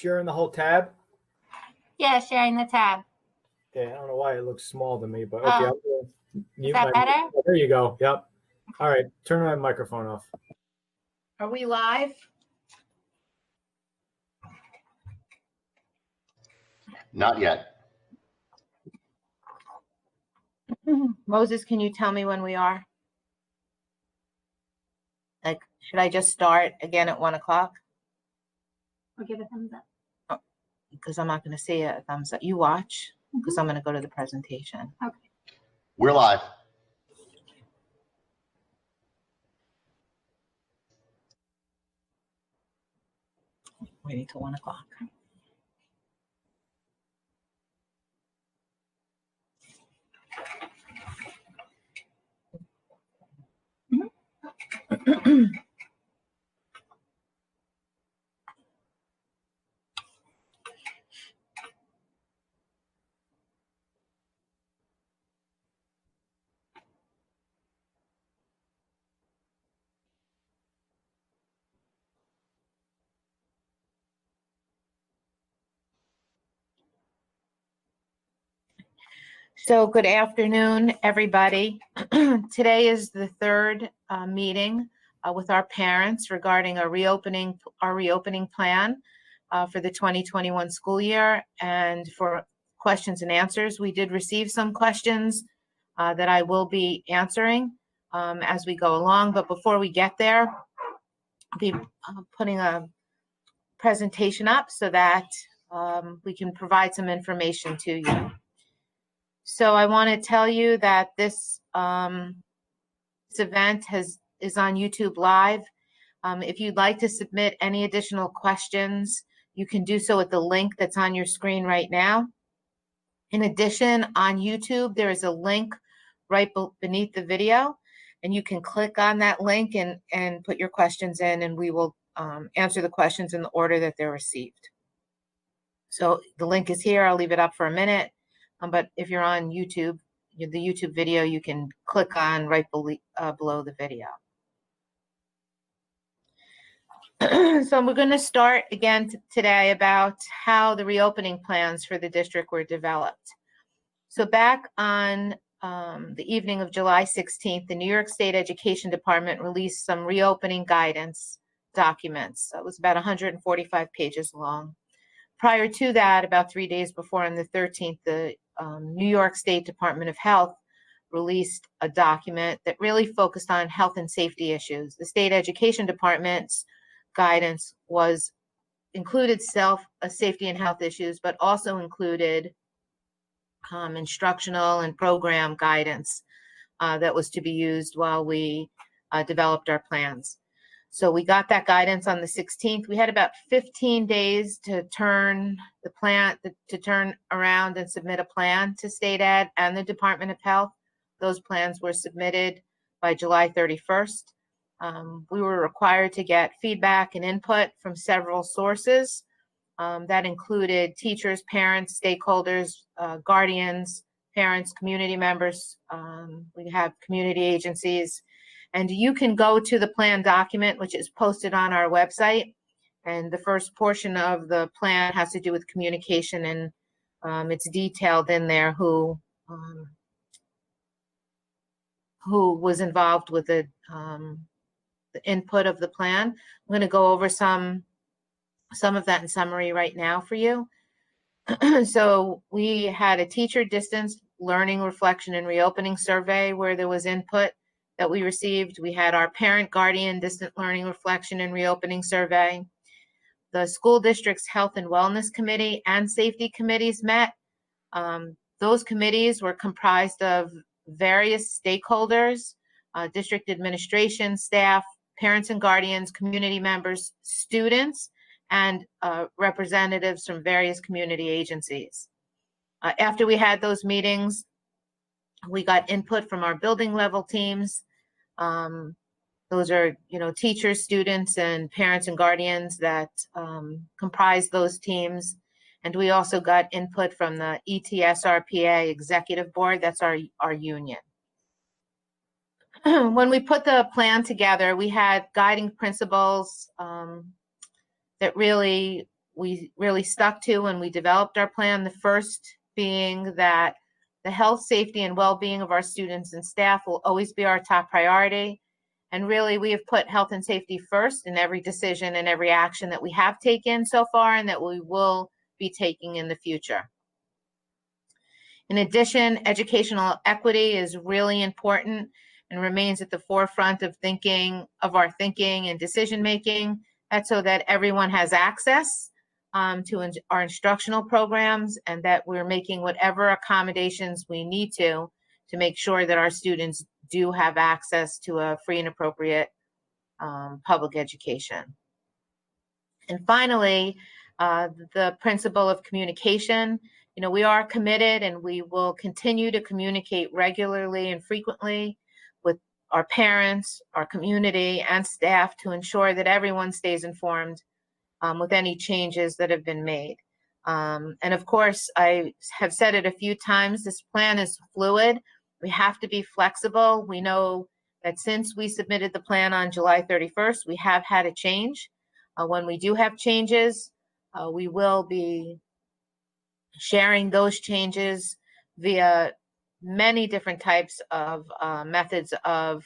sharing the whole tab? Yeah, sharing the tab. Okay, I don't know why it looks small to me, but okay. I'm gonna mute Is that better? Oh, there you go. Yep. All right, turn my microphone off. Are we live? Not yet. Moses, can you tell me when we are? Like, should I just start again at 1 o'clock? Or give a thumbs up. Because I'm not going to see a thumbs up. You watch, because I'm going to go to the presentation. Okay. We're live. Waiting till 1 o'clock. So good afternoon, everybody. Today is the third meeting with our parents regarding our reopening plan for the 2021 school year. And for questions and answers, we did receive some questions that I will be answering as we go along. But before we get there, I'll be putting a presentation up so that we can provide some information to you. So I want to tell you that this event is on YouTube Live. If you'd like to submit any additional questions, you can do so at the link that's on your screen right now. In addition, on YouTube, there is a link right beneath the video, and you can click on that link and put your questions in, and we will answer the questions in the order that they're received. So the link is here. I'll leave it up for a minute. But if you're on YouTube, the YouTube video, you can click on right below the video. So we're going to start again today about how the reopening plans for the district were developed. So back on the evening of July 16th, the New York State Education Department released some reopening guidance documents. It was about 145 pages long. Prior to that, about 3 days before, on the 13th, the New York State Department of Health released a document that really focused on health and safety issues. The State Education Department's guidance included safety and health issues, but also included instructional and program guidance that was to be used while we developed our plans. So we got that guidance on the 16th. We had about 15 days to turn around and submit a plan to State Ed and the Department of Health. Those plans were submitted by July 31st. We were required to get feedback and input from several sources. That included teachers, parents, stakeholders, guardians, parents, community members. We have community agencies. And you can go to the plan document, which is posted on our website. And the first portion of the plan has to do with communication, and it's detailed in there who was involved with the input of the plan. I'm going to go over some of that in summary right now for you. So we had a teacher distance learning reflection and reopening survey where there was input that we received. We had our parent guardian distant learning reflection and reopening survey. The school district's health and wellness committee and safety committees met. Those committees were comprised of various stakeholders, district administration, staff, parents and guardians, community members, students, and representatives from various community agencies. After we had those meetings, we got input from our building level teams. Those are, teachers, students, and parents and guardians that comprise those teams. And we also got input from the ETSRPA Executive Board. That's our union. When we put the plan together, we had guiding principles that really we really stuck to when we developed our plan. The first being that the health, safety, and well-being of our students and staff will always be our top priority. And really, we have put health and safety first in every decision and every action that we have taken so far and that we will be taking in the future. In addition, educational equity is really important and remains at the forefront of our thinking and decision making. That's so that everyone has access to our instructional programs, and that we're making whatever accommodations we need to make sure that our students do have access to a free and appropriate public education. And finally, the principle of communication. We are committed, and we will continue to communicate regularly and frequently with our parents, our community, and staff to ensure that everyone stays informed with any changes that have been made. And of course, I have said it a few times, this plan is fluid. We have to be flexible. We know that since we submitted the plan on July 31st, we have had a change. When we do have changes, we will be sharing those changes via many different types of methods of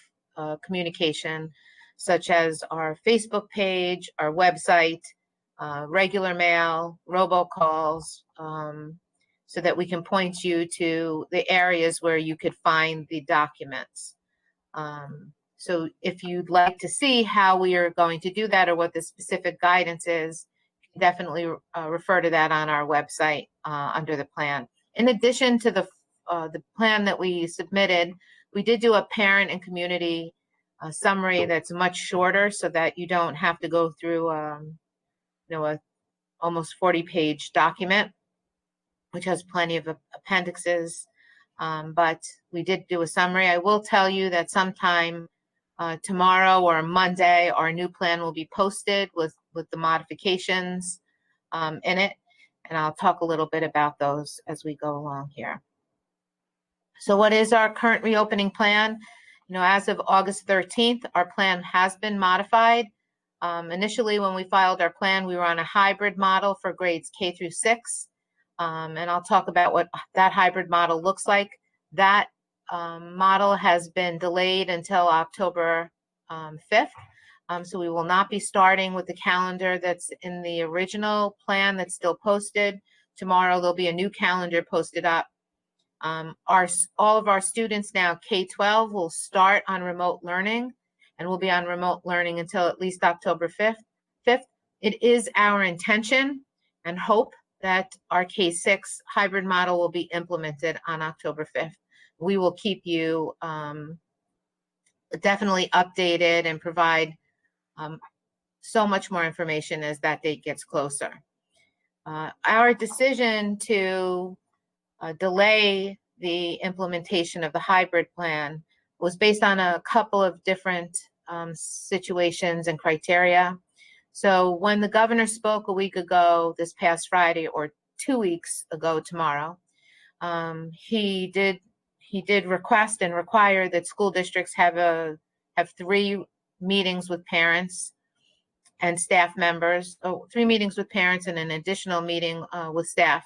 communication, such as our Facebook page, our website, regular mail, robocalls, so that we can point you to the areas where you could find the documents. So if you'd like to see how we are going to do that or what the specific guidance is, definitely refer to that on our website under the plan. In addition to the plan that we submitted, we did do a parent and community summary that's much shorter, so that you don't have to go through a almost 40-page document, which has plenty of appendixes. But we did do a summary. I will tell you that sometime tomorrow or Monday, our new plan will be posted with the modifications in it. And I'll talk a little bit about those as we go along here. So what is our current reopening plan? As of August 13th, our plan has been modified. Initially, when we filed our plan, we were on a hybrid model for grades K through 6. And I'll talk about what that hybrid model looks like. That model has been delayed until October 5th. So we will not be starting with the calendar that's in the original plan that's still posted. Tomorrow, there'll be a new calendar posted up. All of our students now, K12, will start on remote learning, and will be on remote learning until at least October 5th. It is our intention and hope that our K6 hybrid model will be implemented on October 5th. We will keep you definitely updated and provide so much more information as that date gets closer. Our decision to delay the implementation of the hybrid plan was based on a couple of different situations and criteria. So when the governor spoke a week ago, this past Friday, or 2 weeks ago tomorrow, he did request and require that school districts have 3 meetings with parents and staff members, 3 meetings with parents and an additional meeting with staff,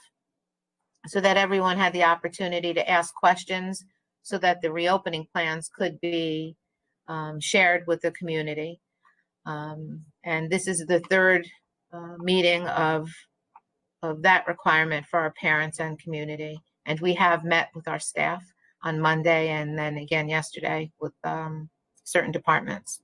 so that everyone had the opportunity to ask questions, so that the reopening plans could be shared with the community. And this is the 3rd meeting of that requirement for our parents and community. And we have met with our staff on Monday, and then again yesterday with certain departments.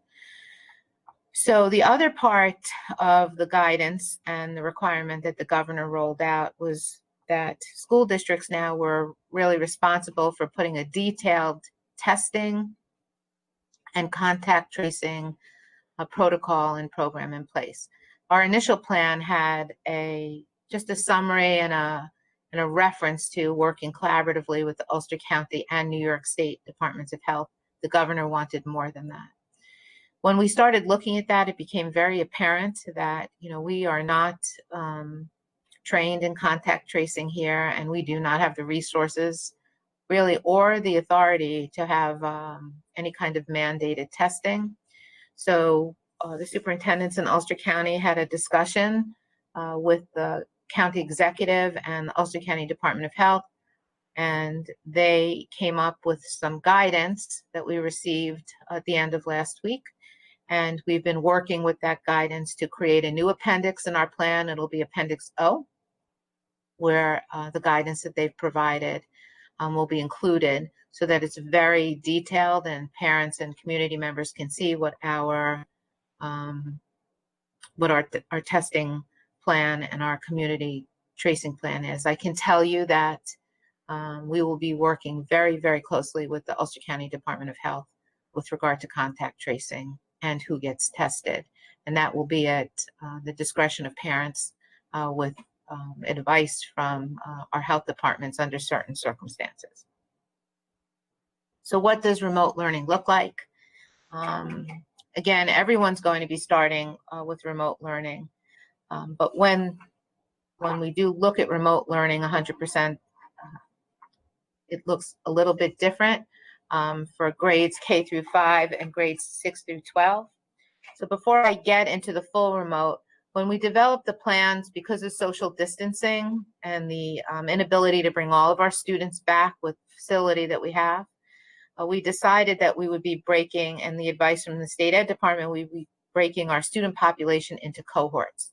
So the other part of the guidance and the requirement that the governor rolled out was that school districts now were really responsible for putting a detailed testing and contact tracing protocol and program in place. Our initial plan had just a summary and a reference to working collaboratively with the Ulster County and New York State Departments of Health. The governor wanted more than that. When we started looking at that, it became very apparent that we are not trained in contact tracing here, and we do not have the resources really or the authority to have any kind of mandated testing. So the superintendents in Ulster County had a discussion with the county executive and the Ulster County Department of Health, and they came up with some guidance that we received at the end of last week. And we've been working with that guidance to create a new appendix in our plan. It'll be Appendix O, where the guidance that they've provided will be included, so that it's very detailed and parents and community members can see what our testing plan and our community tracing plan is. I can tell you that we will be working very, very closely with the Ulster County Department of Health with regard to contact tracing and who gets tested. And that will be at the discretion of parents with advice from our health departments under certain circumstances. So what does remote learning look like? Again, everyone's going to be starting with remote learning. But when we do look at remote learning 100%, it looks a little bit different for grades K through 5 and grades 6 through 12. So before I get into the full remote, when we developed the plans, because of social distancing and the inability to bring all of our students back with the facility that we have, we decided that we would be breaking, and the advice from the state ed department, we'd be breaking our student population into cohorts.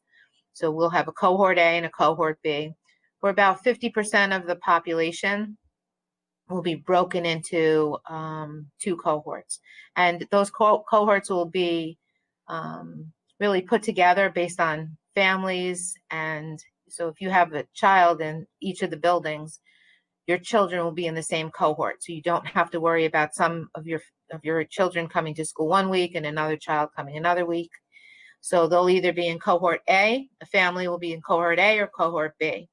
So we'll have a cohort A and a cohort B, where about 50% of the population will be broken into 2 cohorts. And those cohorts will be really put together based on families. And so if you have a child in each of the buildings, your children will be in the same cohort. So you don't have to worry about some of your children coming to school one week and another child coming another week. So they'll either be in cohort A, a family will be in cohort A or cohort B.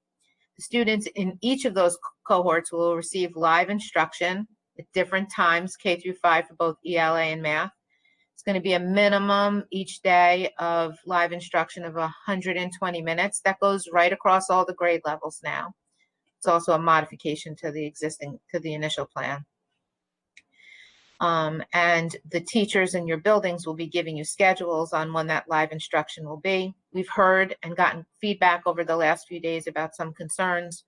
The students in each of those cohorts will receive live instruction at different times, K through 5 for both ELA and math. It's going to be a minimum each day of live instruction of 120 minutes. That goes right across all the grade levels now. It's also a modification to the initial plan. And the teachers in your buildings will be giving you schedules on when that live instruction will be. We've heard and gotten feedback over the last few days about some concerns,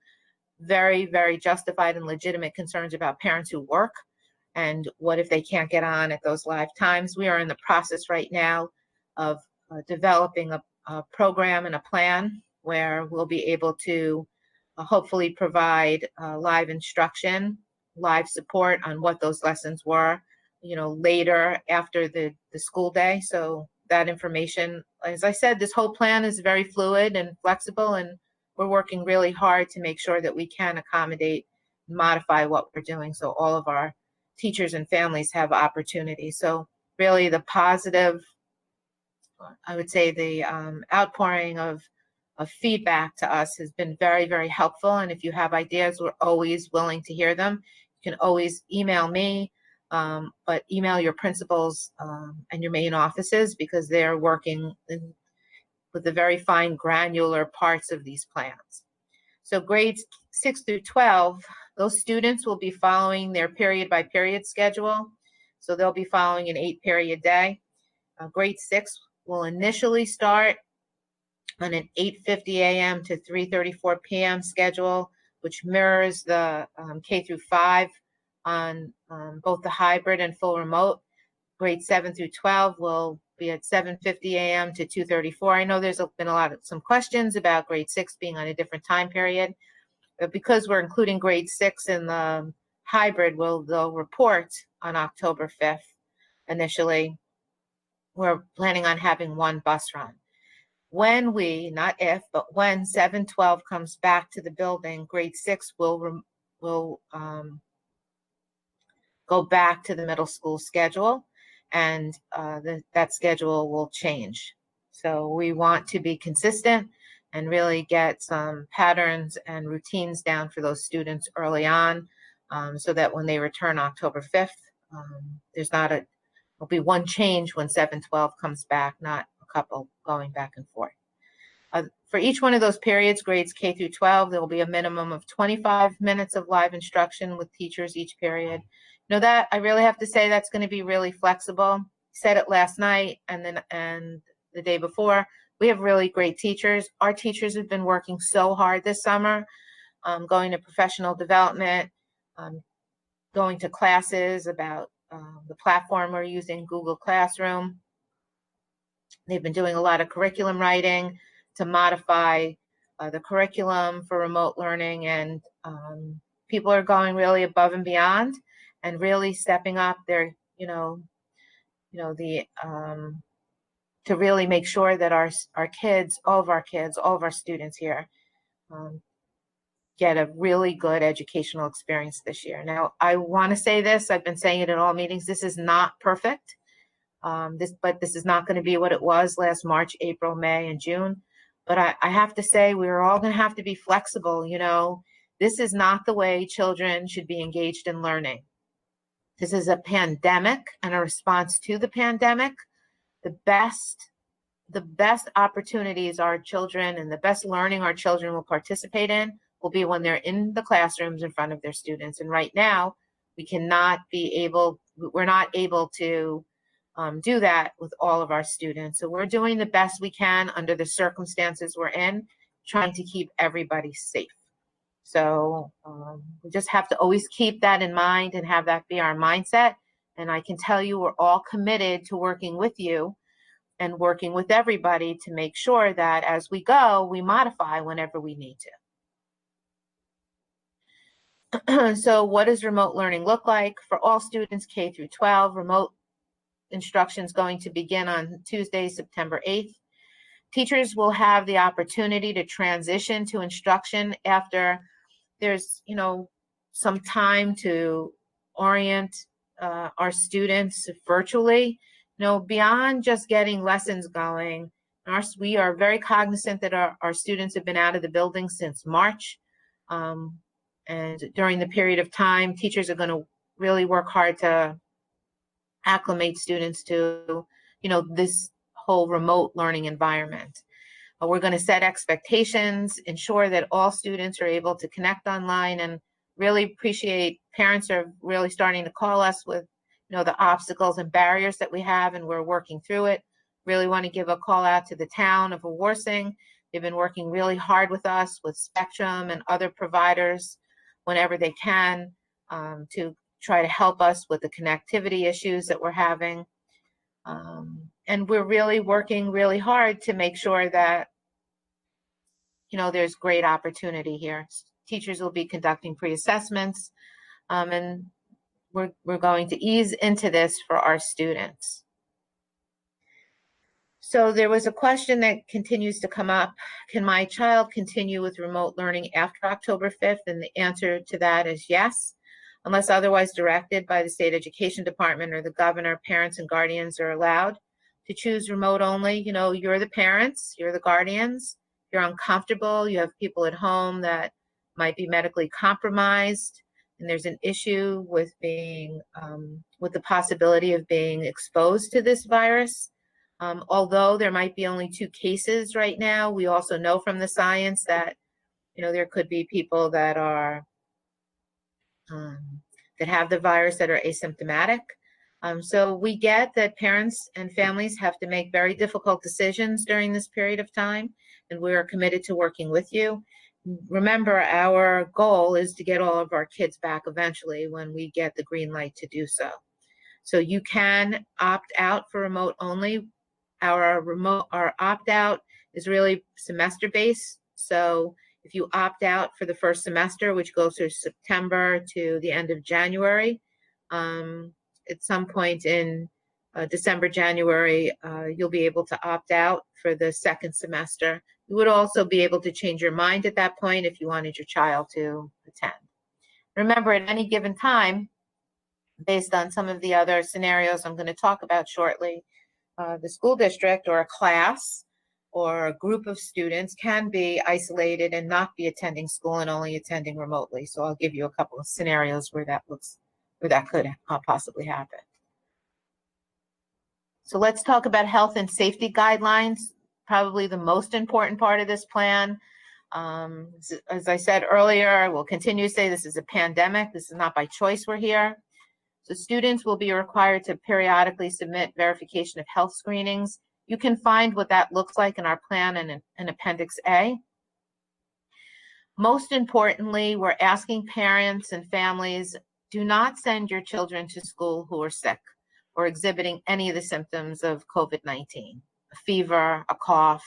very, very justified and legitimate concerns about parents who work and what if they can't get on at those live times. We are in the process right now of developing a program and a plan where we'll be able to hopefully provide live instruction, live support on what those lessons were, later after the school day. So that information, as I said, this whole plan is very fluid and flexible, and we're working really hard to make sure that we can accommodate, modify what we're doing so all of our teachers and families have opportunity. So really the positive, I would say the outpouring of feedback to us has been very, very helpful. And if you have ideas, we're always willing to hear them. You can always email me, but email your principals and your main offices, because they're working with the very fine granular parts of these plans. So grades 6 through 12, those students will be following their period by period schedule. So they'll be following an 8-period day. Grade 6 will initially start on an 8:50 a.m. to 3:34 p.m. schedule, which mirrors the K through 5 on both the hybrid and full remote. Grade 7 through 12 will be at 7:50 a.m. to 2:34. I know there's been some questions about grade 6 being on a different time period, but because we're including grade 6 in the hybrid, they'll report on October 5th initially. We're planning on having one bus run. When not if, but when 7-12 comes back to the building, grade 6 will go back to the middle school schedule, and that schedule will change. So we want to be consistent and really get some patterns and routines down for those students early on, so that when they return October 5th, there'll be one change when 7-12 comes back, not a couple going back and forth. For each one of those periods, grades K through 12, there will be a minimum of 25 minutes of live instruction with teachers each period. That I really have to say that's going to be really flexible. Said it last night and the day before. we have really great teachers. Our teachers have been working so hard this summer, going to professional development, going to classes about the platform we're using, Google Classroom. They've been doing a lot of curriculum writing to modify the curriculum for remote learning, and people are going really above and beyond and really stepping up their, to really make sure that our kids, all of our students here get a really good educational experience this year. Now, I want to say this, I've been saying it in all meetings, this is not perfect. But this is not going to be what it was last March, April, May, and June. But I have to say, we're all going to have to be flexible. This is not the way children should be engaged in learning. This is a pandemic and a response to the pandemic. The best opportunities our children and the best learning our children will participate in will be when they're in the classrooms in front of their students. And right now, we're not able to do that with all of our students. So we're doing the best we can under the circumstances we're in, trying to keep everybody safe. So we just have to always keep that in mind and have that be our mindset. And I can tell you, we're all committed to working with you and working with everybody to make sure that as we go, we modify whenever we need to. So what does remote learning look like? For all students K through 12, remote instruction is going to begin on Tuesday, September 8th. Teachers will have the opportunity to transition to instruction after there's, some time to orient our students virtually. Beyond just getting lessons going, we are very cognizant that our students have been out of the building since March. And during the period of time, teachers are going to really work hard to acclimate students to, this whole remote learning environment. We're going to set expectations, ensure that all students are able to connect online, and really appreciate parents are really starting to call us with, the obstacles and barriers that we have, and we're working through it. Really want to give a call out to the town of Warsing. They've been working really hard with us, with Spectrum and other providers whenever they can, to try to help us with the connectivity issues that we're having. And we're really working really hard to make sure that, there's great opportunity here. Teachers will be conducting pre-assessments, and we're going to ease into this for our students. So there was a question that continues to come up. Can my child continue with remote learning after October 5th? And the answer to that is yes. Unless otherwise directed by the state education department or the governor, parents and guardians are allowed to choose remote only. You're the parents, you're the guardians, you're uncomfortable, you have people at home that might be medically compromised, and there's an issue with being, with the possibility of being exposed to this virus. Although there might be only 2 cases right now, we also know from the science that, there could be people that are that have the virus that are asymptomatic. So we get that parents and families have to make very difficult decisions during this period of time, and we are committed to working with you. Remember, our goal is to get all of our kids back eventually when we get the green light to do so. So you can opt out for remote only. Our opt-out is really semester-based. So if you opt out for the first semester, which goes through September to the end of January, at some point in December, January, you'll be able to opt out for the second semester. You would also be able to change your mind at that point if you wanted your child to attend. Remember, at any given time, based on some of the other scenarios I'm going to talk about shortly, the school district or a class or a group of students can be isolated and not be attending school and only attending remotely. So I'll give you a couple of scenarios where that could possibly happen. So let's talk about health and safety guidelines, probably the most important part of this plan. As I said earlier, we'll continue to say this is a pandemic. This is not by choice we're here. So students will be required to periodically submit verification of health screenings You can find what that looks like in our plan in Appendix A. Most importantly, we're asking parents and families, do not send your children to school who are sick or exhibiting any of the symptoms of COVID-19, a fever, a cough,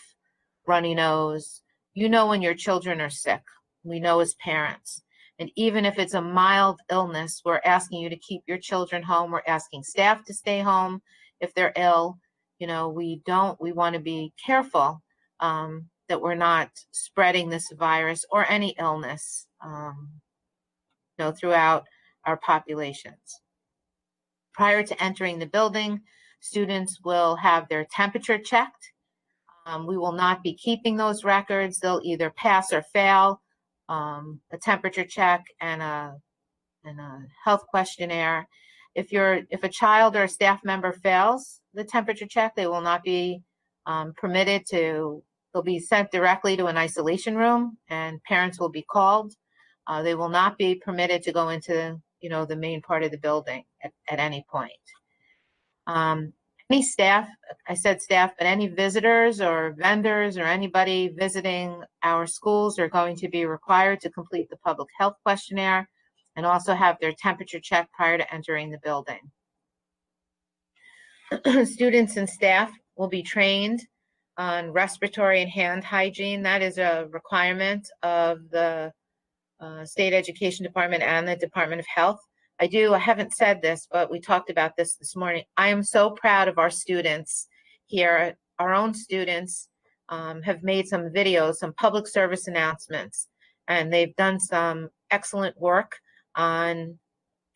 runny nose. You know when your children are sick. We know as parents. And even if it's a mild illness, we're asking you to keep your children home. We're asking staff to stay home if they're ill. You know, we want to be careful that we're not spreading this virus or any illness, throughout our populations. Prior to entering the building, students will have their temperature checked. We will not be keeping those records. They'll either pass or fail a temperature check and a health questionnaire. If a child or a staff member fails the temperature check, they will not be permitted to. They'll be sent directly to an isolation room, and parents will be called. They will not be permitted to go into the main part of the building at any point. Any staff, I said staff, but any visitors or vendors or anybody visiting our schools are going to be required to complete the public health questionnaire and also have their temperature checked prior to entering the building. Students and staff will be trained on respiratory and hand hygiene. That is a requirement of the State Education Department and the Department of Health. I haven't said this, but we talked about this morning. I am so proud of our students here. Our own students have made some videos, some public service announcements, and they've done some excellent work on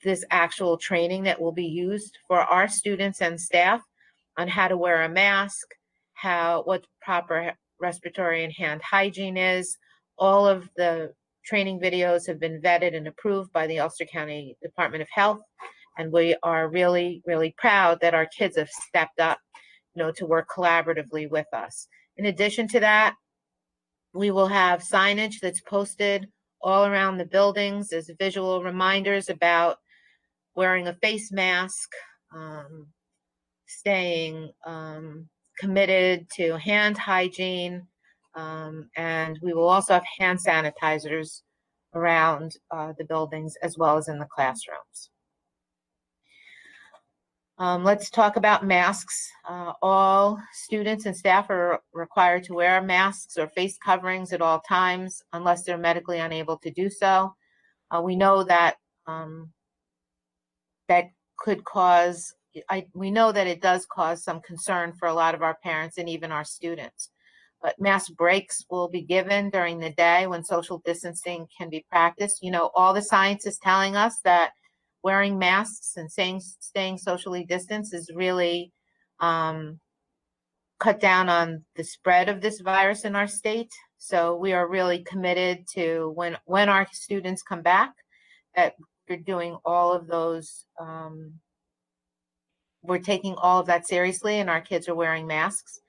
this actual training that will be used for our students and staff on how to wear a mask, what proper respiratory and hand hygiene is. All of the training videos have been vetted and approved by the Ulster County Department of Health, and we are really, really proud that our kids have stepped up, to work collaboratively with us. In addition to that, we will have signage that's posted all around the buildings as visual reminders about wearing a face mask, staying committed to hand hygiene, and we will also have hand sanitizers around the buildings as well as in the classrooms. Let's talk about masks. All students and staff are required to wear masks or face coverings at all times unless they're medically unable to do so. We know that we know that it does cause some concern for a lot of our parents and even our students. But mask breaks will be given during the day when social distancing can be practiced. All the science is telling us that wearing masks and staying socially distanced is really cut down on the spread of this virus in our state. So we are really committed to when our students come back, that we're doing all of those. We're taking all of that seriously, and our kids are wearing masks.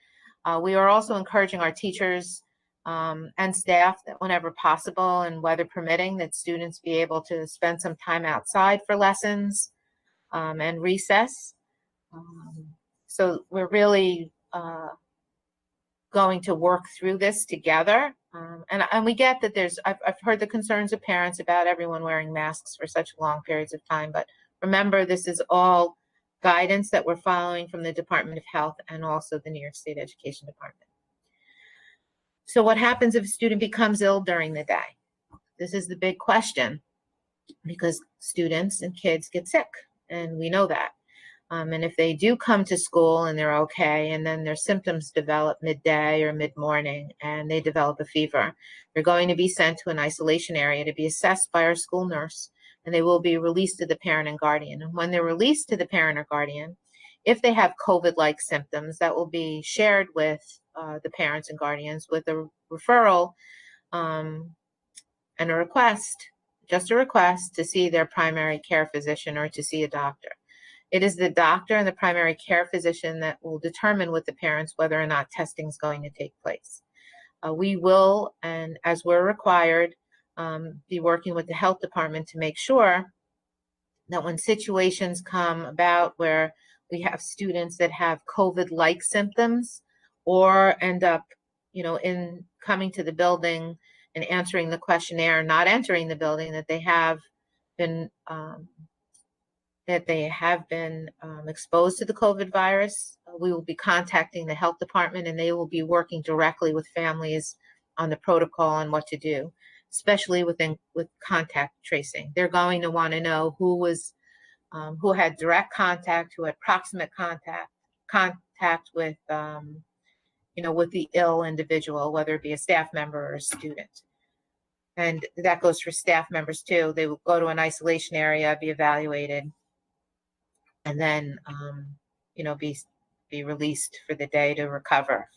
We are also encouraging our teachers and staff that whenever possible and weather permitting, that students be able to spend some time outside for lessons and recess. So we're really going to work through this together. And we get that I've heard the concerns of parents about everyone wearing masks for such long periods of time, but remember, this is all guidance that we're following from the Department of Health and also the New York State Education Department. So what happens if a student becomes ill during the day? This is the big question, because students and kids get sick, and we know that. And if they do come to school and they're okay, and then their symptoms develop midday or mid-morning, and they develop a fever, they're going to be sent to an isolation area to be assessed by our school nurse, and they will be released to the parent and guardian. And when they're released to the parent or guardian, if they have COVID-like symptoms, that will be shared with the parents and guardians with a referral and a request, just a request to see their primary care physician or to see a doctor. It is the doctor and the primary care physician that will determine with the parents whether or not testing is going to take place. We will, and as we're required, be working with the health department to make sure that when situations come about where we have students that have COVID-like symptoms or end up, in coming to the building and answering the questionnaire, not entering the building, that they have been exposed to the COVID virus. We will be contacting the health department, and they will be working directly with families on the protocol and what to do, especially with contact tracing. They're going to want to know who had direct contact, who had proximate contact with, with the ill individual, whether it be a staff member or a student. And that goes for staff members too. They will go to an isolation area, be evaluated, and then, be released for the day to recover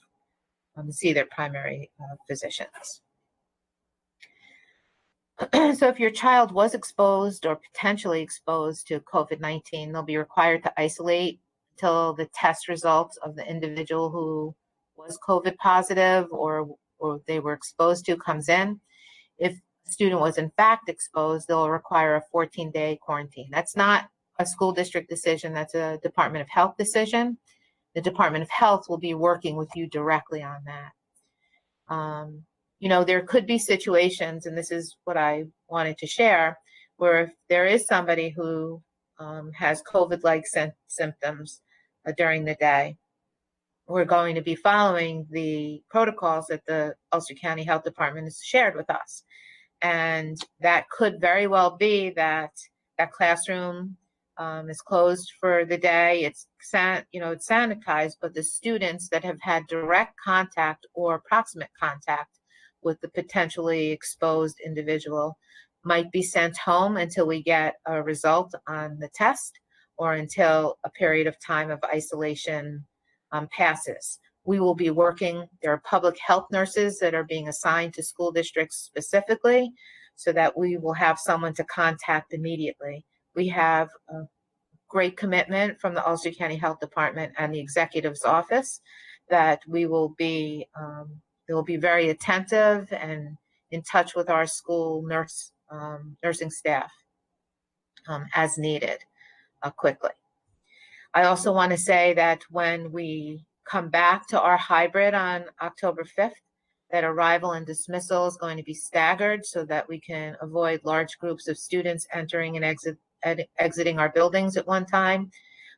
and see their primary physicians. So if your child was exposed or potentially exposed to COVID-19, they'll be required to isolate until the test results of the individual who was COVID positive or they were exposed to comes in. If the student was in fact exposed, they'll require a 14-day quarantine. That's not a school district decision, that's a Department of Health decision. The Department of Health will be working with you directly on that. There could be situations, and this is what I wanted to share, where if there is somebody who has COVID-like symptoms during the day, we're going to be following the protocols that the Ulster County Health Department has shared with us. And that could very well be that classroom is closed for the day. It's sanitized, but the students that have had direct contact or proximate contact with the potentially exposed individual might be sent home until we get a result on the test or until a period of time of isolation passes. We will be working, there are public health nurses that are being assigned to school districts specifically so that we will have someone to contact immediately. We have a great commitment from the Ulster County Health Department and the executive's office that we will be very attentive and in touch with our school nursing staff as needed quickly. I also want to say that when we come back to our hybrid on October 5th, that arrival and dismissal is going to be staggered so that we can avoid large groups of students entering and exiting our buildings at one time.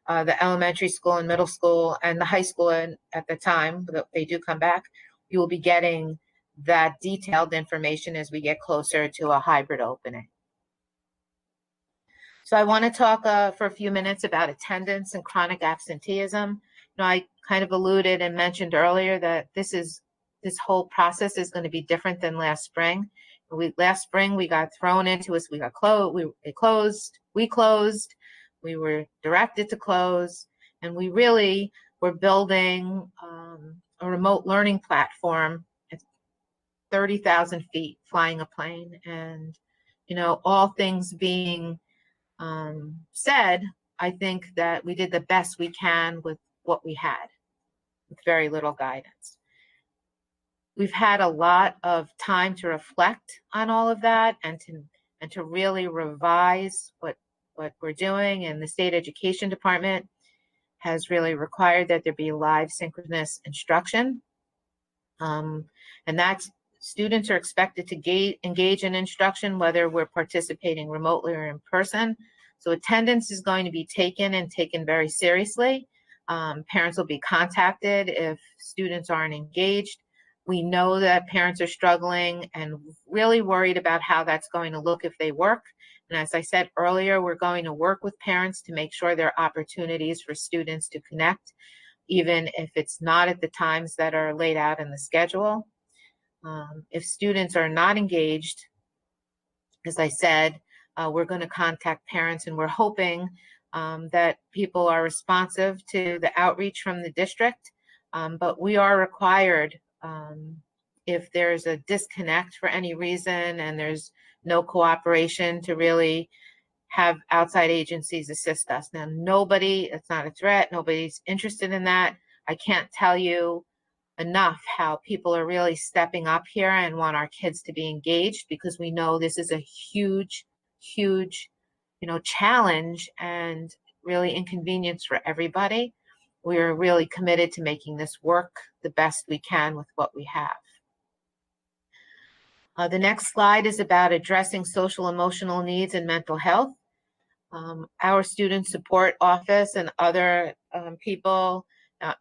The elementary school and middle school and the high school at the time that they do come back, you will be getting that detailed information as we get closer to a hybrid opening. So I want to talk for a few minutes about attendance and chronic absenteeism. I kind of alluded and mentioned earlier that this whole process is going to be different than last spring. Last spring we got thrown into us. We got closed. We were directed to close, and we really were building a remote learning platform at 30,000 feet, flying a plane, and all things being said, I think that we did the best we can with what we had, with very little guidance. We've had a lot of time to reflect on all of that and to really revise what we're doing, and the state education department has really required that there be live synchronous instruction, and that's students are expected to engage in instruction whether we're participating remotely or in person. So attendance is going to be taken very seriously. Parents will be contacted if students aren't engaged. We know that parents are struggling and really worried about how that's going to look if they work. And as I said earlier, we're going to work with parents to make sure there are opportunities for students to connect, even if it's not at the times that are laid out in the schedule. If students are not engaged, as I said, we're going to contact parents, and we're hoping that people are responsive to the outreach from the district. But we are required, if there's a disconnect for any reason and there's no cooperation, to really have outside agencies assist us. Now, it's not a threat, nobody's interested in that. I can't tell you enough how people are really stepping up here and want our kids to be engaged, because we know this is a huge challenge, and really inconvenience for everybody. We are really committed to making this work the best we can with what we have. The next slide is about addressing social emotional needs and mental health. Our student support office and other people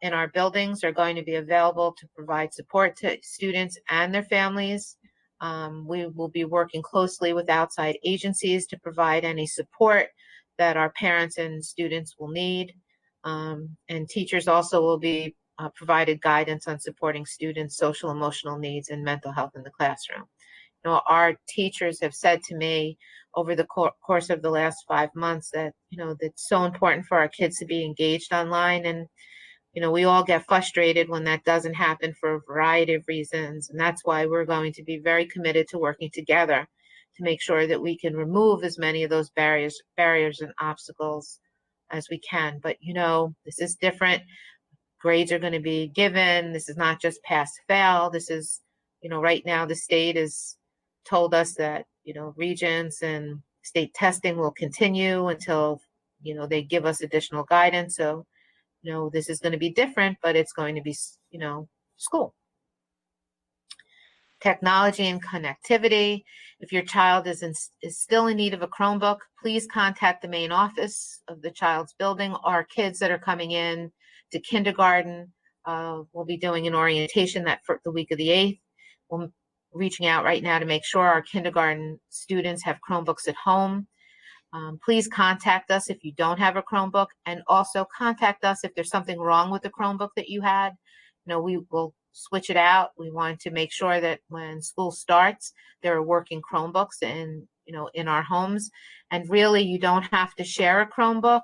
in our buildings are going to be available to provide support to students and their families. We will be working closely with outside agencies to provide any support that our parents and students will need. And teachers also will be provided guidance on supporting students' social emotional needs and mental health in the classroom. You know, our teachers have said to me over the course of the last 5 months that, you know, that's so important for our kids to be engaged online. And, you know, we all get frustrated when that doesn't happen for a variety of reasons. And that's why we're going to be very committed to working together to make sure that we can remove as many of those barriers and obstacles as we can. But, you know, this is different. Grades are going to be given. This is not just pass fail. This is, you know, right now the state has told us that, you know, regents and state testing will continue until, you know, they give us additional guidance. So, you know, this is going to be different, but it's going to be, you know, school. Technology and connectivity. If your child is still in need of a Chromebook, please contact the main office of the child's building. Our kids that are coming in to kindergarten will be doing an orientation that for the week of the 8th. We're reaching out right now to make sure our kindergarten students have Chromebooks at home. Please contact us if you don't have a Chromebook, and also contact us if there's something wrong with the Chromebook that you had. You know, we will switch it out. We want to make sure that when school starts, there are working Chromebooks in, you know, in our homes. And really, you don't have to share a Chromebook.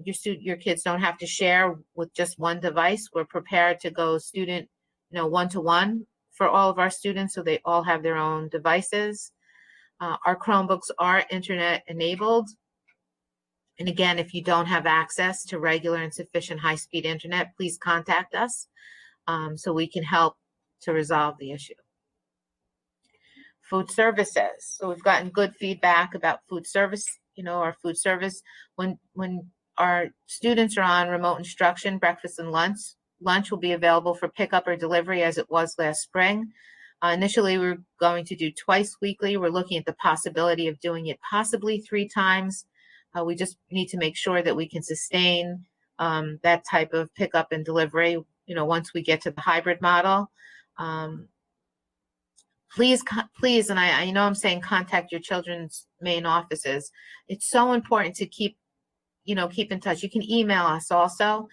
Your kids don't have to share with just one device. We're prepared to go student, you know, one-to-one for all of our students, so they all have their own devices. Our Chromebooks are internet enabled. And again, if you don't have access to regular and sufficient high-speed internet, please contact us so we can help to resolve the issue. Food services. So we've gotten good feedback about food service. You know, our food service, when our students are on remote instruction, breakfast and lunch will be available for pickup or delivery as it was last spring. Initially, we were going to do twice weekly. We're looking at the possibility of doing it possibly 3 times. We just need to make sure that we can sustain that type of pickup and delivery, you know, once we get to the hybrid model. Please, and I know I'm saying contact your children's main offices. It's so important to keep in touch. You can email us also.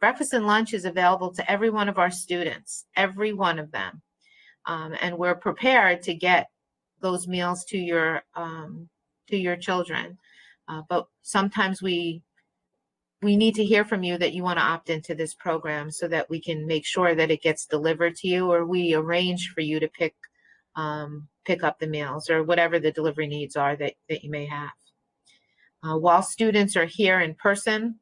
Breakfast and lunch is available to every one of our students, every one of them. And we're prepared to get those meals to your children. But sometimes we need to hear from you that you want to opt into this program so that we can make sure that it gets delivered to you, or we arrange for you to pick up the meals or whatever the delivery needs are that you may have. While students are here in person,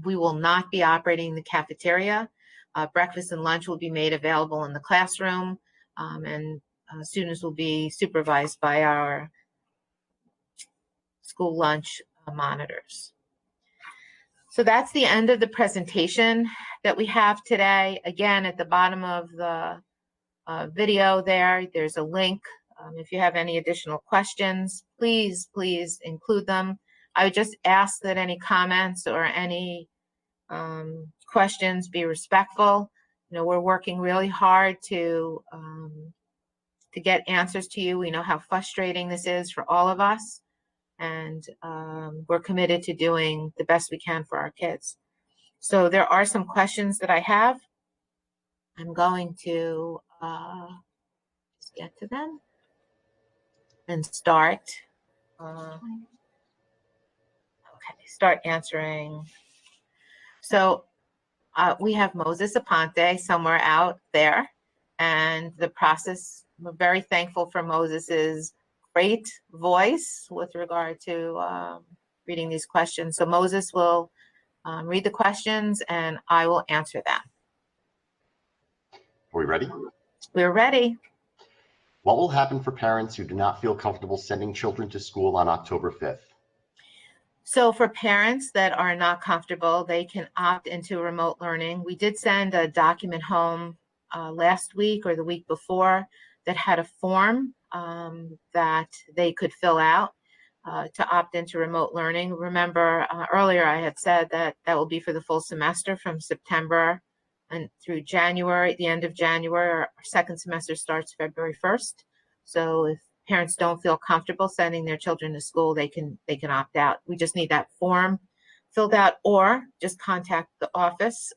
we will not be operating the cafeteria. Breakfast and lunch will be made available in the classroom, and students will be supervised by our school lunch monitors. So that's the end of the presentation that we have today. Again, at the bottom of the video there's a link. If you have any additional questions, please include them. I would just ask that any comments or any questions be respectful. You know, we're working really hard to get answers to you. We know how frustrating this is for all of us, and we're committed to doing the best we can for our kids. So there are some questions that I have. I'm going to just get to them and start answering. So we have Moses Aponte somewhere out there, and the process, we're very thankful for Moses's great voice with regard to reading these questions. So Moses will read the questions and I will answer them. Are we ready? We're ready. What will happen for parents who do not feel comfortable sending children to school on October 5th? So for parents that are not comfortable, they can opt into remote learning. We did send a document home last week or the week before that had a form that they could fill out to opt into remote learning. Remember, earlier I had said that that will be for the full semester from September and through January, the end of January. Our second semester starts February 1st. So if parents don't feel comfortable sending their children to school, they can opt out. We just need that form filled out, or just contact the office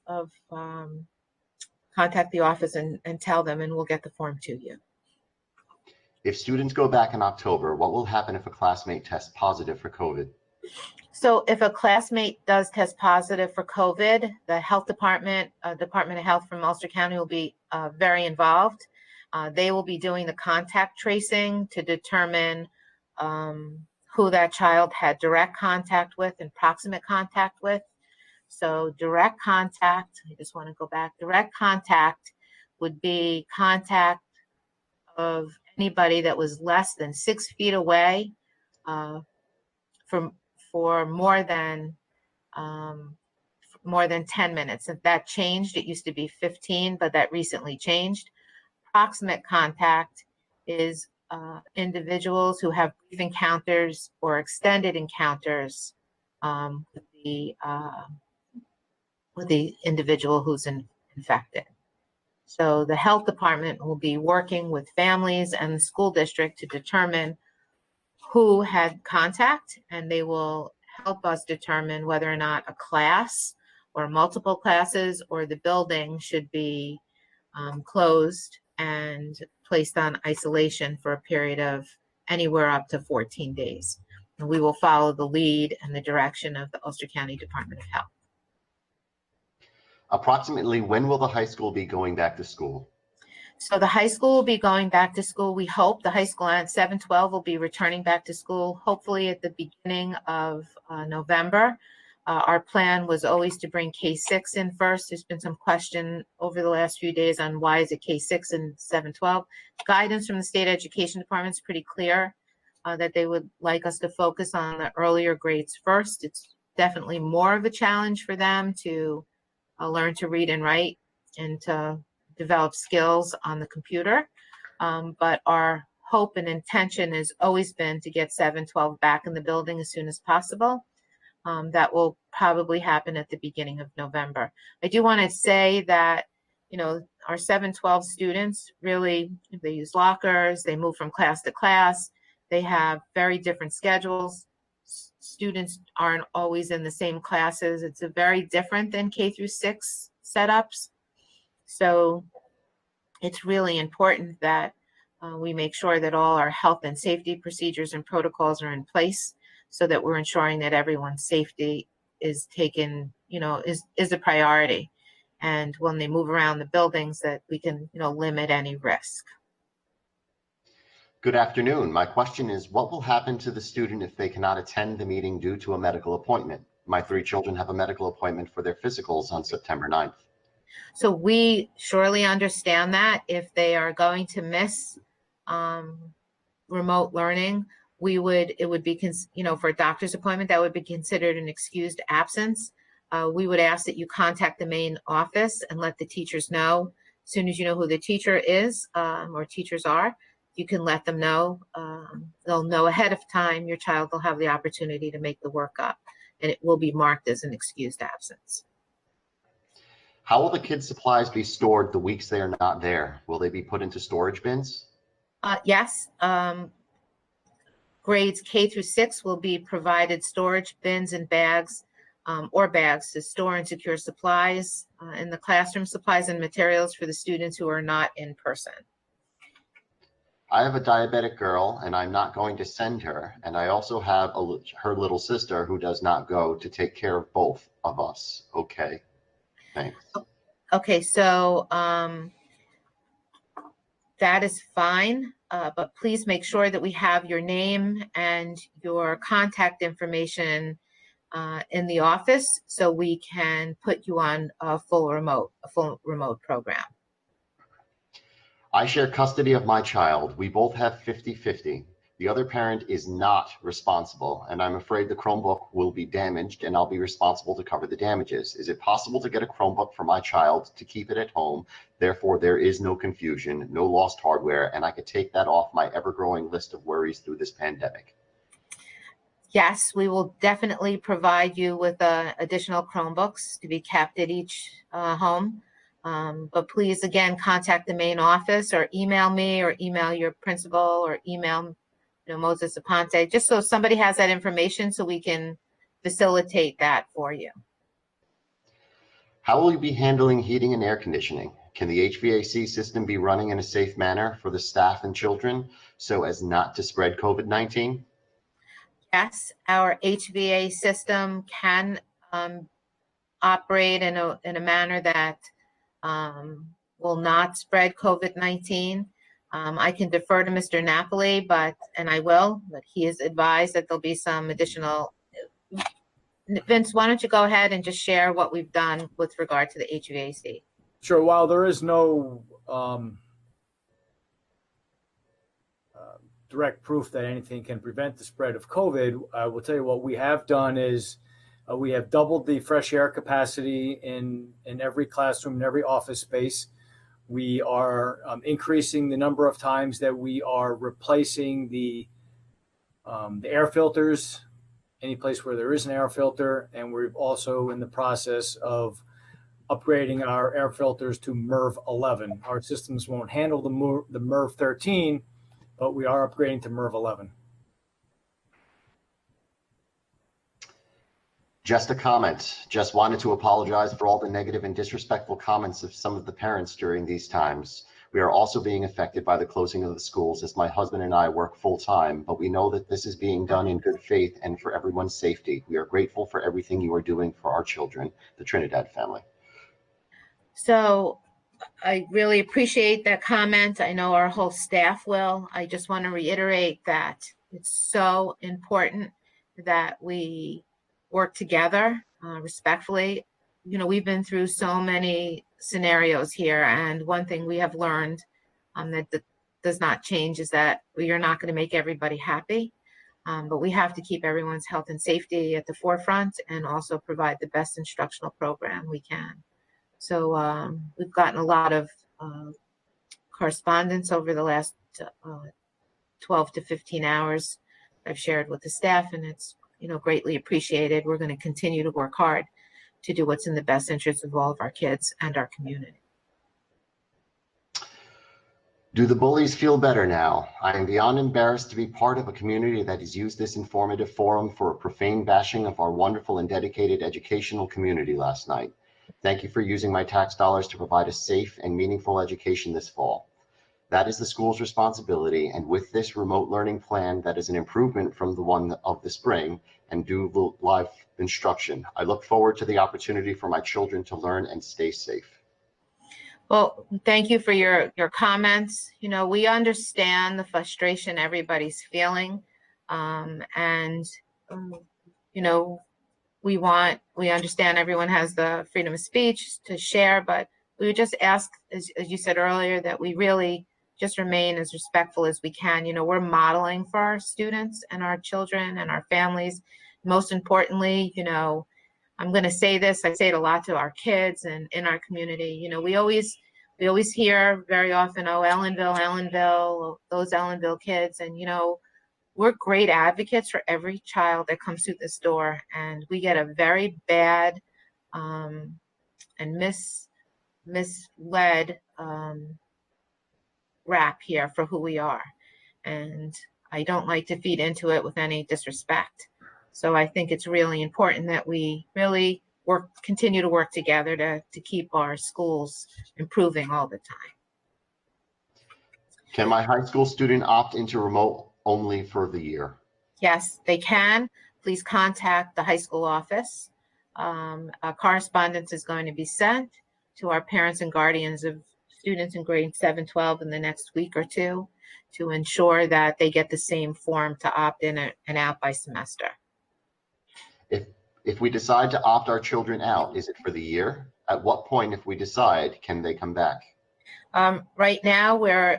and tell them, and we'll get the form to you. If students go back in October, what will happen if a classmate tests positive for COVID? So if a classmate does test positive for COVID, the health department, Department of Health from Ulster County will be very involved. They will be doing the contact tracing to determine who that child had direct contact with and proximate contact with. So direct contact, I just want to go back, direct contact would be contact of anybody that was less than 6 feet away for more than 10 minutes. If that changed, it used to be 15, but that recently changed. Proximate contact is individuals who have brief encounters or extended encounters with the individual who's infected. So the health department will be working with families and the school district to determine who had contact, and they will help us determine whether or not a class or multiple classes or the building should be closed and placed on isolation for a period of anywhere up to 14 days. And we will follow the lead and the direction of the Ulster County Department of Health. Approximately when will the high school be going back to school? So the high school will be going back to school. We hope the high school at 7-12 will be returning back to school, hopefully at the beginning of November. Our plan was always to bring K6 in first. There's been some question over the last few days on why is it K6 and 7-12. Guidance from the state education department is pretty clear that they would like us to focus on the earlier grades first. It's definitely more of a challenge for them to learn to read and write and to develop skills on the computer. But our hope and intention has always been to get 7-12 back in the building as soon as possible. That will probably happen at the beginning of November. I do want to say that, you know, our 7-12 students really, they use lockers, they move from class to class, they have very different schedules. Students aren't always in the same classes. It's a very different than K-6 setups. So it's really important that we make sure that all our health and safety procedures and protocols are in place so that we're ensuring that everyone's safety is taken, you know, is a priority. And when they move around the buildings, that we can, you know, limit any risk. Good afternoon. My question is, what will happen to the student if they cannot attend the meeting due to a medical appointment? My 3 children have a medical appointment for their physicals on September 9th. So we surely understand that if they are going to miss remote learning, it would be, you know, for a doctor's appointment, that would be considered an excused absence. We would ask that you contact the main office and let the teachers know. As soon as you know who the teacher is or teachers are, you can let them know. They'll know ahead of time. Your child will have the opportunity to make the work up, and it will be marked as an excused absence. How will the kids' supplies be stored the weeks they are not there? Will they be put into storage bins? Yes. Grades K-6 will be provided storage bins and bags or bags to store and secure supplies in the classroom, supplies and materials for the students who are not in person. I have a diabetic girl and I'm not going to send her. And I also have her little sister who does not go to take care of both of us. Okay, thanks. Okay, so that is fine, but please make sure that we have your name and your contact information in the office so we can put you on a full remote program. I share custody of my child. We both have 50-50. The other parent is not responsible, and I'm afraid the Chromebook will be damaged and I'll be responsible to cover the damages. Is it possible to get a Chromebook for my child to keep it at home? Therefore, there is no confusion, no lost hardware, and I could take that off my ever-growing list of worries through this pandemic. Yes, we will definitely provide you with additional Chromebooks to be kept at each home. But please, again, contact the main office or email me or email your principal or email Moses Aponte, just so somebody has that information so we can facilitate that for you. How will you be handling heating and air conditioning? Can the HVAC system be running in a safe manner for the staff and children so as not to spread COVID-19? Yes, our HVAC system can operate in a manner that will not spread COVID-19. I can defer to Mr. Napoli, and I will, but he is advised that there'll be some additional. Vince, why don't you go ahead and just share what we've done with regard to the HVAC? Sure. While there is no direct proof that anything can prevent the spread of COVID, I will tell you what we have done is we have doubled the fresh air capacity in every classroom, in every office space. We are increasing the number of times that we are replacing the air filters, any place where there is an air filter, and we're also in the process of upgrading our air filters to MERV 11. Our systems won't handle the MERV 13, but we are upgrading to MERV 11. Just a comment. Just wanted to apologize for all the negative and disrespectful comments of some of the parents during these times. We are also being affected by the closing of the schools as my husband and I work full time, but we know that this is being done in good faith and for everyone's safety. We are grateful for everything you are doing for our children, the Trinidad family. So I really appreciate that comment. I know our whole staff will. I just want to reiterate that it's so important that we work together respectfully. We've been through so many scenarios here, and one thing we have learned that does not change is that we are not going to make everybody happy, but we have to keep everyone's health and safety at the forefront and also provide the best instructional program we can. So we've gotten a lot of correspondence over the last 12 to 15 hours I've shared with the staff, and it's greatly appreciated. We're going to continue to work hard to do what's in the best interest of all of our kids and our community. Do the bullies feel better now? I am beyond embarrassed to be part of a community that has used this informative forum for a profane bashing of our wonderful and dedicated educational community last night. Thank you for using my tax dollars to provide a safe and meaningful education this fall. That is the school's responsibility, and with this remote learning plan that is an improvement from the one of the spring and do live instruction, I look forward to the opportunity for my children to learn and stay safe. Well, thank you for your comments. We understand the frustration everybody's feeling, and we understand everyone has the freedom of speech to share, but we would just ask, as you said earlier, that we really just remain as respectful as we can. We're modeling for our students and our children and our families. Most importantly, I'm going to say this, I say it a lot to our kids and in our community. We always hear very often, oh, Ellenville, those Ellenville kids. And, we're great advocates for every child that comes through this door. And we get a very bad and misled rap here for who we are. And I don't like to feed into it with any disrespect. So I think it's really important that we really continue to work together to keep our schools improving all the time. Can my high school student opt into remote only for the year? Yes, they can. Please contact the high school office. A correspondence is going to be sent to our parents and guardians of students in grade 7-12 in the next week or two to ensure that they get the same form to opt in and out by semester. If we decide to opt our children out, is it for the year? At what point, if we decide, can they come back? Right now,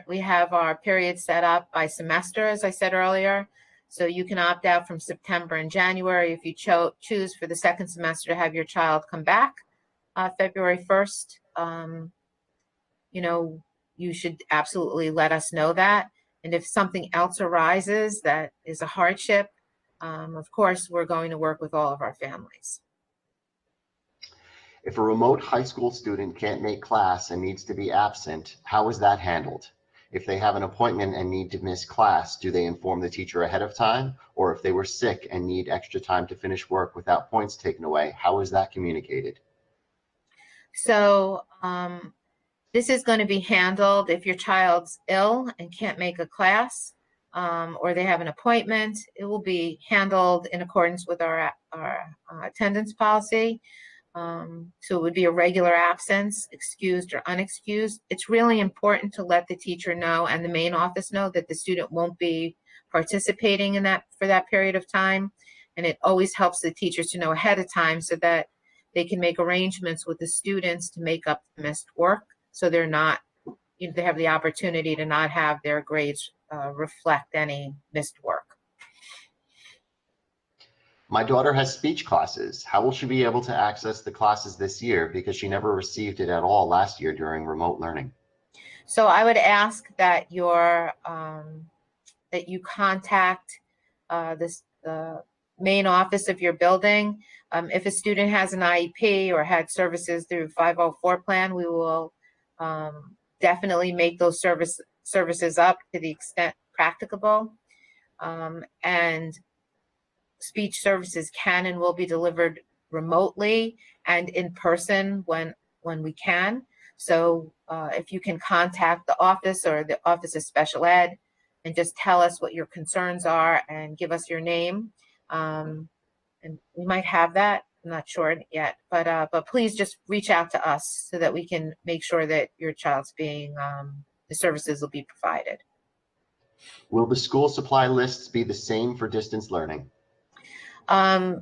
we have our period set up by semester, as I said earlier. So you can opt out from September and January if you choose for the second semester to have your child come back February 1st. You know, you should absolutely let us know that. And if something else arises that is a hardship, of course, we're going to work with all of our families. If a remote high school student can't make class and needs to be absent, how is that handled? If they have an appointment and need to miss class, do they inform the teacher ahead of time? Or if they were sick and need extra time to finish work without points taken away, how is that communicated? So this is going to be handled if your child's ill and can't make a class, or they have an appointment. It will be handled in accordance with our attendance policy. So it would be a regular absence, excused or unexcused. It's really important to let the teacher know and the main office know that the student won't be participating in that for that period of time. And it always helps the teachers to know ahead of time so that they can make arrangements with the students to make up the missed work. So they're not, they have the opportunity to not have their grades reflect any missed work. My daughter has speech classes. How will she be able to access the classes this year because she never received it at all last year during remote learning? So I would ask that that you contact the main office of your building. If a student has an IEP or had services through 504 plan, we will definitely make those services up to the extent practicable. And speech services can and will be delivered remotely and in person when we can. So if you can contact the office or the Office of Special Ed and just tell us what your concerns are and give us your name, and we might have that. I'm not sure yet, but please just reach out to us so that we can make sure that your child's being, the services will be provided. Will the school supply lists be the same for distance learning? That's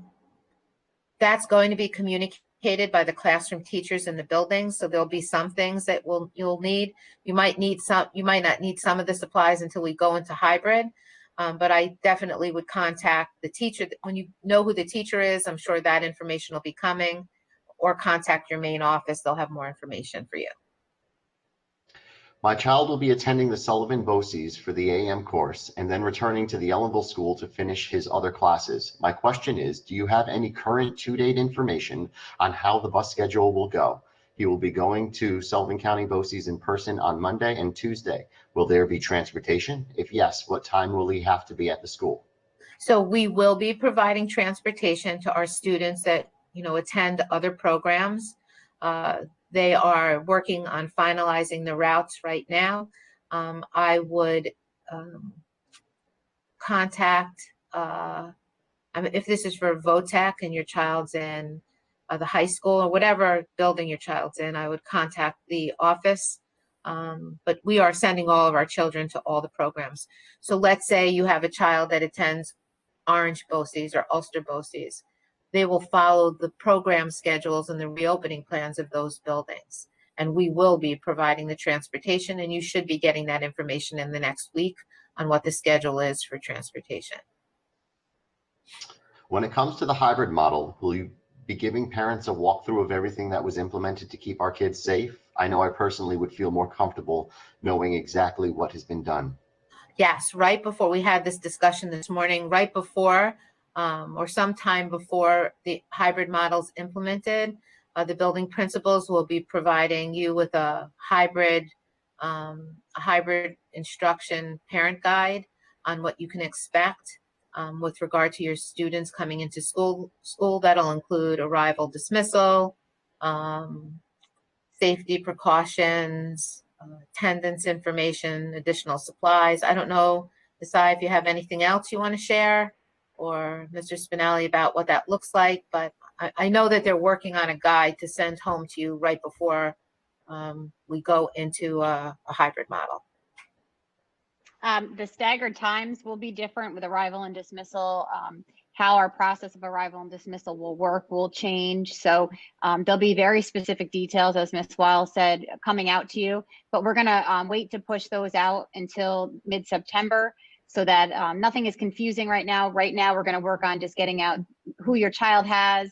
going to be communicated by the classroom teachers in the building. So there'll be some things that you'll need. You might not need some of the supplies until we go into hybrid. But I definitely would contact the teacher. When you know who the teacher is, I'm sure that information will be coming, or contact your main office. They'll have more information for you. My child will be attending the Sullivan BOCES for the AM course and then returning to the Ellenville school to finish his other classes. My question is, do you have any current to-date information on how the bus schedule will go? He will be going to Sullivan County BOCES in person on Monday and Tuesday. Will there be transportation? If yes, what time will he have to be at the school? So we will be providing transportation to our students that, attend other programs. They are working on finalizing the routes right now. I would contact, if this is for VOTEC and your child's in the high school or whatever building your child's in, I would contact the office. But we are sending all of our children to all the programs. So let's say you have a child that attends Orange BOCES or Ulster BOCES. They will follow the program schedules and the reopening plans of those buildings. And we will be providing the transportation, and you should be getting that information in the next week on what the schedule is for transportation. When it comes to the hybrid model, will you be giving parents a walkthrough of everything that was implemented to keep our kids safe? I know I personally would feel more comfortable knowing exactly what has been done. Yes, right before we had this discussion this morning, right before or sometime before the hybrid model's implemented, the building principals will be providing you with a hybrid instruction parent guide on what you can expect with regard to your students coming into school. That'll include arrival dismissal, safety precautions, attendance information, additional supplies. I don't know, Desai, if you have anything else you want to share, or Mr. Spinelli, about what that looks like, but I know that they're working on a guide to send home to you right before we go into a hybrid model. The staggered times will be different with arrival and dismissal. how our process of arrival and dismissal will work will change. So there'll be very specific details, as Ms. Weil said, coming out to you, but we're gonna wait to push those out until mid-September so that nothing is confusing right now. Right now, we're gonna work on just getting out who your child has,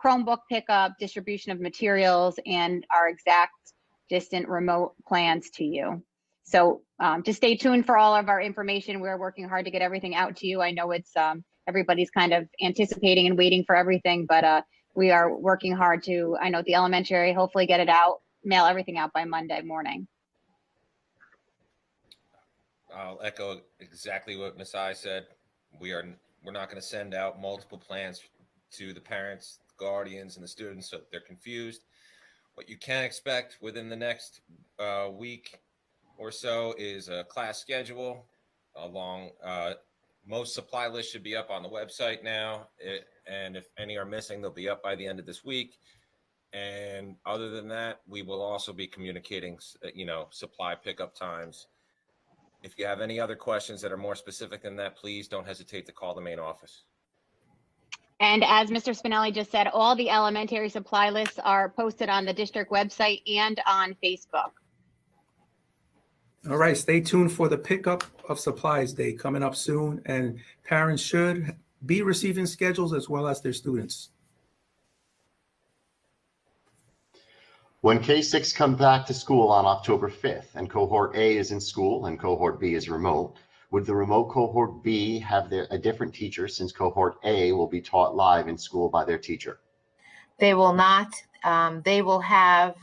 Chromebook pickup, distribution of materials, and our exact distant remote plans to you. So just stay tuned for all of our information. We're working hard to get everything out to you. I know it's everybody's kind of anticipating and waiting for everything, but we are working hard to, I know the elementary, hopefully get it out, mail everything out by Monday morning. I'll echo exactly what Ms. I said. We're not going to send out multiple plans to the parents, guardians, and the students so they're confused. What you can expect within the next week or so is a class schedule along most supply lists should be up on the website now. And if any are missing, they'll be up by the end of this week. And other than that, we will also be communicating, supply pickup times. If you have any other questions that are more specific than that, please don't hesitate to call the main office. And as Mr. Spinelli just said, all the elementary supply lists are posted on the district website and on Facebook. All right, stay tuned for the pickup of supplies day coming up soon, and parents should be receiving schedules as well as their students. When K6 come back to school on October 5th and cohort A is in school and cohort B is remote, would the remote cohort B have a different teacher since cohort A will be taught live in school by their teacher? They will not. They will have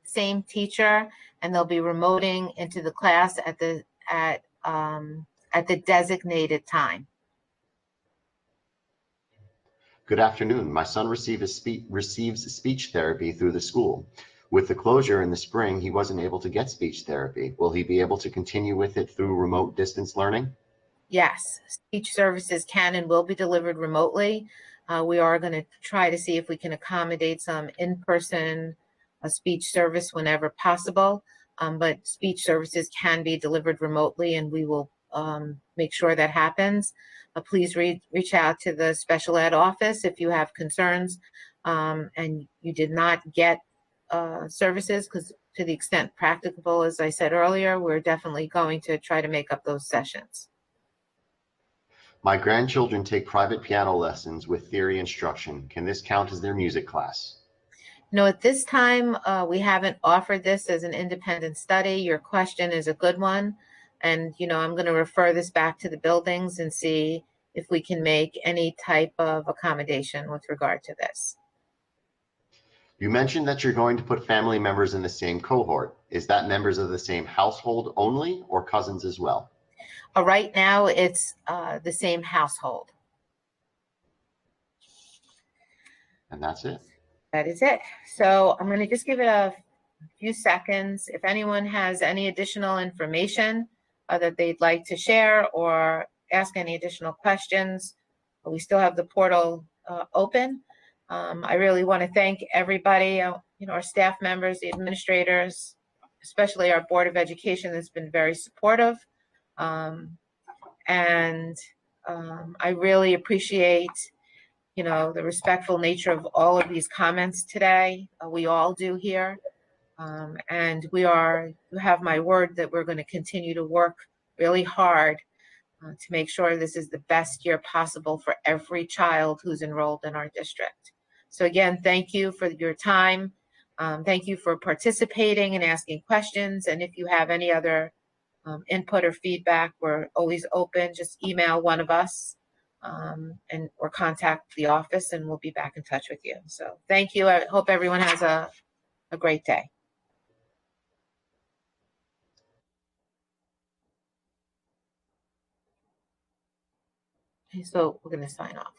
same teacher, and they'll be remoting into the class at the designated time. Good afternoon. My son receives speech therapy through the school. With the closure in the spring, he wasn't able to get speech therapy. Will he be able to continue with it through remote distance learning? Yes, speech services can and will be delivered remotely. We are going to try to see if we can accommodate some in-person speech service whenever possible, but speech services can be delivered remotely, and we will make sure that happens. Please reach out to the special ed office if you have concerns and you did not get services, because to the extent practicable, as I said earlier, we're definitely going to try to make up those sessions. My grandchildren take private piano lessons with theory instruction. Can this count as their music class? No, at this time, we haven't offered this as an independent study. Your question is a good one. And, I'm going to refer this back to the buildings and see if we can make any type of accommodation with regard to this. You mentioned that you're going to put family members in the same cohort. Is that members of the same household only or cousins as well? Right now, it's the same household. And that's it. That is it. So I'm going to just give it a few seconds. If anyone has any additional information that they'd like to share or ask any additional questions, we still have the portal open. I really want to thank everybody, our staff members, the administrators, especially our Board of Education that's been very supportive. And I really appreciate the respectful nature of all of these comments today. We all do here. And you have my word that we're going to continue to work really hard to make sure this is the best year possible for every child who's enrolled in our district. So again, thank you for your time. Thank you for participating and asking questions. And if you have any other input or feedback, we're always open. Just email one of us or contact the office, and we'll be back in touch with you. So thank you. I hope everyone has a great day. Okay, so we're going to sign off.